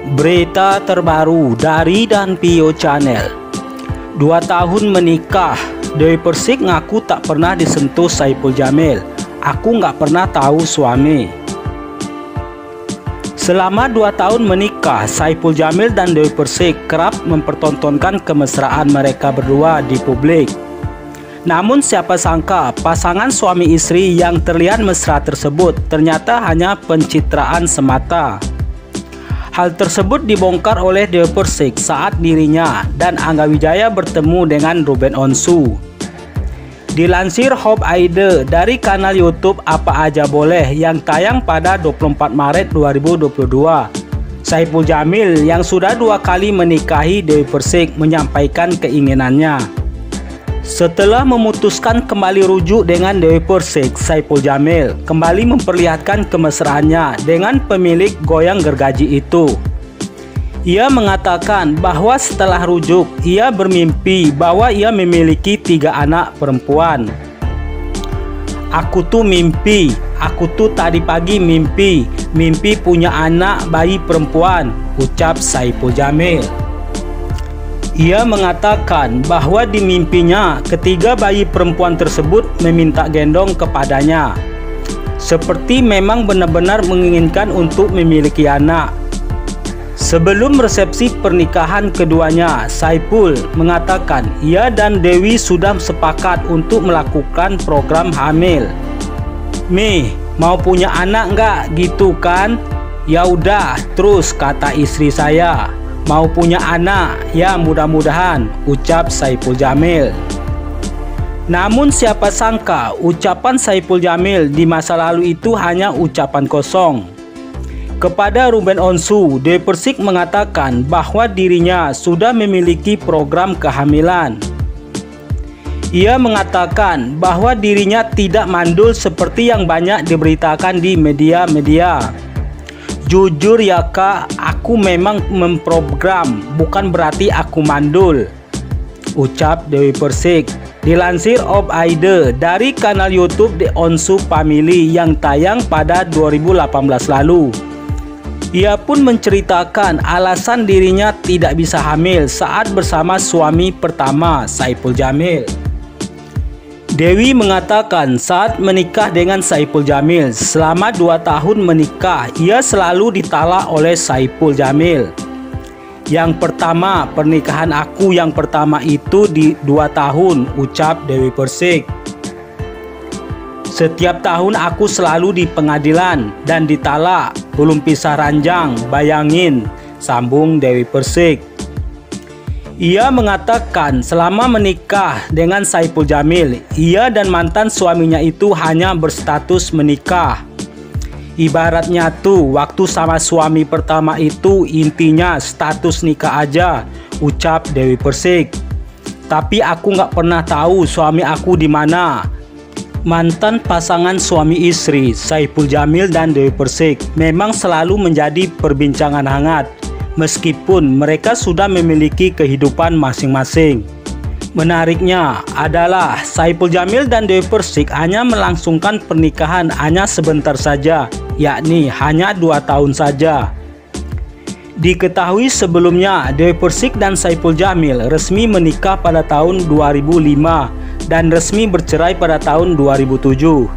Berita terbaru dari Danpio Channel. 2 tahun menikah, Dewi Persik ngaku tak pernah disentuh Saipul Jamil. Aku nggak pernah tahu suami. Selama 2 tahun menikah, Saipul Jamil dan Dewi Persik kerap mempertontonkan kemesraan mereka berdua di publik. Namun siapa sangka pasangan suami istri yang terlihat mesra tersebut ternyata hanya pencitraan semata. Hal tersebut dibongkar oleh Dewi Persik saat dirinya dan Angga Wijaya bertemu dengan Ruben Onsu. Dilansir Hope Aide dari kanal YouTube Apa Aja Boleh yang tayang pada 24 Maret 2022, Saipul Jamil yang sudah 2 kali menikahi Dewi Persik menyampaikan keinginannya. Setelah memutuskan kembali rujuk dengan Dewi Persik, Saipul Jamil kembali memperlihatkan kemesraannya dengan pemilik goyang gergaji itu. Ia mengatakan bahwa setelah rujuk, ia bermimpi bahwa ia memiliki 3 anak perempuan. Aku tuh tadi pagi mimpi punya anak bayi perempuan, ucap Saipul Jamil. Ia mengatakan bahwa di mimpinya ketiga bayi perempuan tersebut meminta gendong kepadanya. Seperti memang benar-benar menginginkan untuk memiliki anak. Sebelum resepsi pernikahan keduanya, Saipul mengatakan ia dan Dewi sudah sepakat untuk melakukan program hamil. "Mi, mau punya anak nggak gitu kan?" "Ya udah," terus kata istri saya. "Mau punya anak, ya mudah-mudahan," ucap Saipul Jamil. Namun siapa sangka ucapan Saipul Jamil di masa lalu itu hanya ucapan kosong. Kepada Ruben Onsu, Dewi Persik mengatakan bahwa dirinya sudah memiliki program kehamilan. Ia mengatakan bahwa dirinya tidak mandul seperti yang banyak diberitakan di media-media. "Jujur ya kak, aku memang memprogram, bukan berarti aku mandul," ucap Dewi Persik. Dilansir Hope Aide dari kanal YouTube The Onsu Family yang tayang pada 2018 lalu. Ia pun menceritakan alasan dirinya tidak bisa hamil saat bersama suami pertama, Saipul Jamil. Dewi mengatakan saat menikah dengan Saipul Jamil, selama 2 tahun menikah, ia selalu ditalak oleh Saipul Jamil. "Yang pertama, pernikahan aku yang pertama itu di 2 tahun, ucap Dewi Persik. "Setiap tahun aku selalu di pengadilan dan ditalak, belum pisah ranjang, bayangin," sambung Dewi Persik. Ia mengatakan selama menikah dengan Saipul Jamil, ia dan mantan suaminya itu hanya berstatus menikah. "Ibaratnya tuh waktu sama suami pertama itu intinya status nikah aja," ucap Dewi Persik. "Tapi aku nggak pernah tahu suami aku di mana." Mantan pasangan suami istri Saipul Jamil dan Dewi Persik memang selalu menjadi perbincangan hangat. Meskipun mereka sudah memiliki kehidupan masing-masing. Menariknya adalah Saipul Jamil dan Dewi Persik hanya melangsungkan pernikahan hanya sebentar saja, yakni hanya 2 tahun saja. Diketahui sebelumnya Dewi Persik dan Saipul Jamil resmi menikah pada tahun 2005 dan resmi bercerai pada tahun 2007.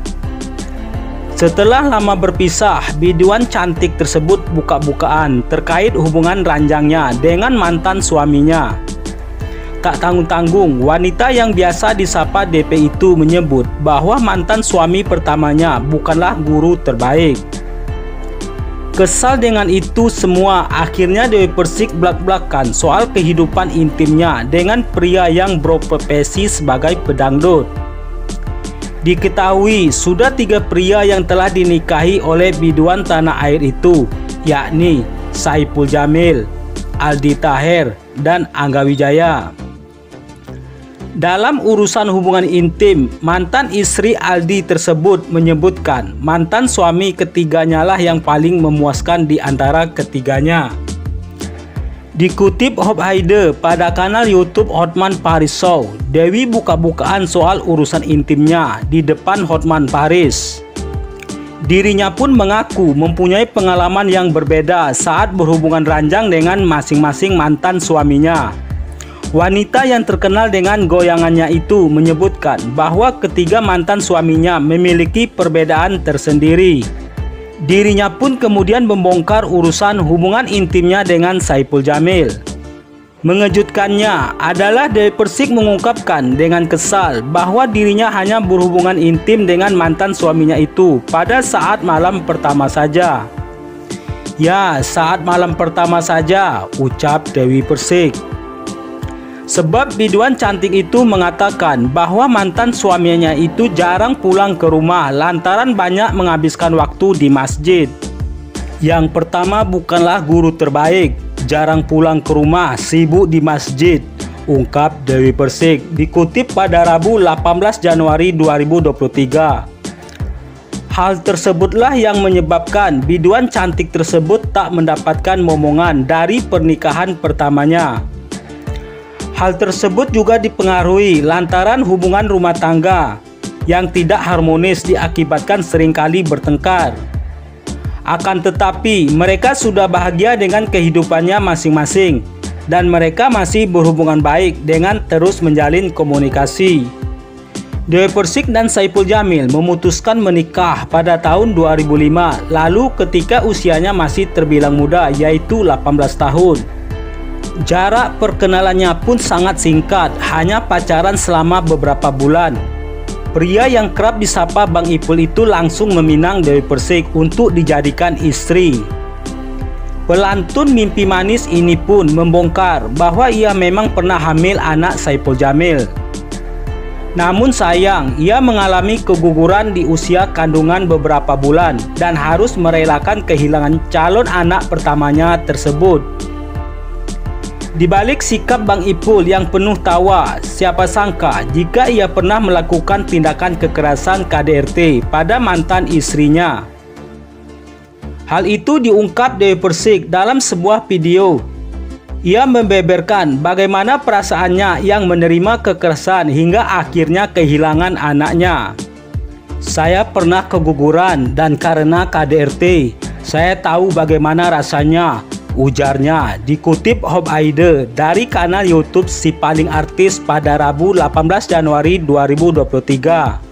Setelah lama berpisah, biduan cantik tersebut buka-bukaan terkait hubungan ranjangnya dengan mantan suaminya. Tak tanggung-tanggung, wanita yang biasa disapa DP itu menyebut bahwa mantan suami pertamanya bukanlah guru terbaik. Kesal dengan itu semua, akhirnya Dewi Persik belak-belakan soal kehidupan intimnya dengan pria yang berprofesi sebagai pedangdut. Diketahui sudah 3 pria yang telah dinikahi oleh biduan tanah air itu, yakni Saipul Jamil, Aldi Taher, dan Angga Wijaya. Dalam urusan hubungan intim, mantan istri Aldi tersebut menyebutkan mantan suami ketiganya lah yang paling memuaskan di antara ketiganya. Dikutip Hope Aide pada kanal YouTube Hotman Paris Show, Dewi buka-bukaan soal urusan intimnya di depan Hotman Paris. Dirinya pun mengaku mempunyai pengalaman yang berbeda saat berhubungan ranjang dengan masing-masing mantan suaminya. Wanita yang terkenal dengan goyangannya itu menyebutkan bahwa ketiga mantan suaminya memiliki perbedaan tersendiri. Dirinya pun kemudian membongkar urusan hubungan intimnya dengan Saipul Jamil. Mengejutkannya adalah Dewi Persik mengungkapkan dengan kesal bahwa dirinya hanya berhubungan intim dengan mantan suaminya itu pada saat malam pertama saja. Ya, saat malam pertama saja, ucap Dewi Persik. Sebab biduan cantik itu mengatakan bahwa mantan suaminya itu jarang pulang ke rumah lantaran banyak menghabiskan waktu di masjid. Yang pertama bukanlah guru terbaik, jarang pulang ke rumah, sibuk di masjid, ungkap Dewi Persik, dikutip pada Rabu 18 Januari 2023. Hal tersebutlah yang menyebabkan biduan cantik tersebut tak mendapatkan momongan dari pernikahan pertamanya. Hal tersebut juga dipengaruhi lantaran hubungan rumah tangga yang tidak harmonis diakibatkan seringkali bertengkar. Akan tetapi mereka sudah bahagia dengan kehidupannya masing-masing dan mereka masih berhubungan baik dengan terus menjalin komunikasi. Dewi Persik dan Saipul Jamil memutuskan menikah pada tahun 2005 lalu ketika usianya masih terbilang muda, yaitu 18 tahun. Jarak perkenalannya pun sangat singkat, hanya pacaran selama beberapa bulan. Pria yang kerap disapa Bang Ipul itu langsung meminang Dewi Persik untuk dijadikan istri. Pelantun mimpi manis ini pun membongkar bahwa ia memang pernah hamil anak Saipul Jamil. Namun sayang, ia mengalami keguguran di usia kandungan beberapa bulan dan harus merelakan kehilangan calon anak pertamanya tersebut. Di balik sikap Bang Ipul yang penuh tawa, siapa sangka jika ia pernah melakukan tindakan kekerasan KDRT pada mantan istrinya. Hal itu diungkap Dewi Persik dalam sebuah video. Ia membeberkan bagaimana perasaannya yang menerima kekerasan hingga akhirnya kehilangan anaknya. Saya pernah keguguran dan karena KDRT, saya tahu bagaimana rasanya, ujarnya, dikutip Hob Aide dari kanal YouTube Si Paling Artis pada Rabu 18 Januari 2023.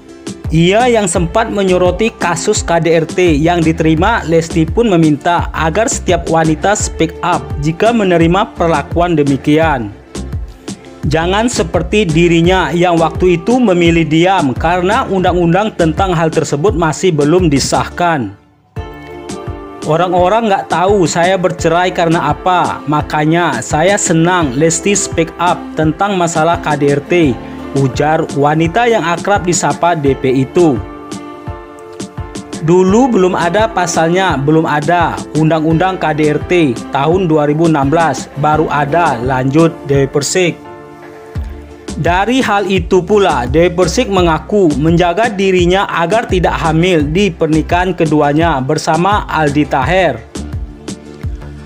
Ia yang sempat menyoroti kasus KDRT yang diterima, Lesti pun meminta agar setiap wanita speak up jika menerima perlakuan demikian. Jangan seperti dirinya yang waktu itu memilih diam karena undang-undang tentang hal tersebut masih belum disahkan. Orang-orang nggak tahu saya bercerai karena apa, makanya saya senang Lesti speak up tentang masalah KDRT, ujar wanita yang akrab disapa DP itu. Dulu belum ada pasalnya, belum ada undang-undang KDRT tahun 2016, baru ada, lanjut Dewi Persik. Dari hal itu pula, Dewi Persik mengaku menjaga dirinya agar tidak hamil di pernikahan keduanya bersama Aldi Taher.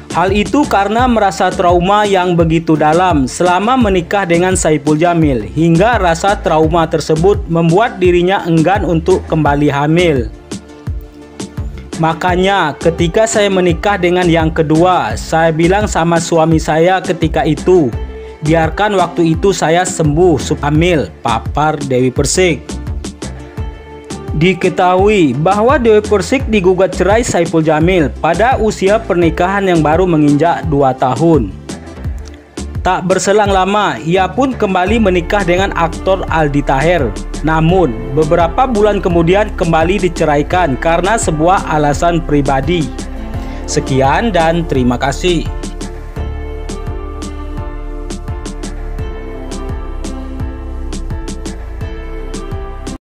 Hal itu karena merasa trauma yang begitu dalam selama menikah dengan Saipul Jamil, hingga rasa trauma tersebut membuat dirinya enggan untuk kembali hamil. Makanya ketika saya menikah dengan yang kedua, saya bilang sama suami saya ketika itu, biarkan waktu itu saya sembuh hamil, papar Dewi Persik. Diketahui bahwa Dewi Persik digugat cerai Saipul Jamil pada usia pernikahan yang baru menginjak 2 tahun. Tak berselang lama, ia pun kembali menikah dengan aktor Aldi Taher. Namun, beberapa bulan kemudian kembali diceraikan karena sebuah alasan pribadi. Sekian dan terima kasih.